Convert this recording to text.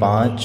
5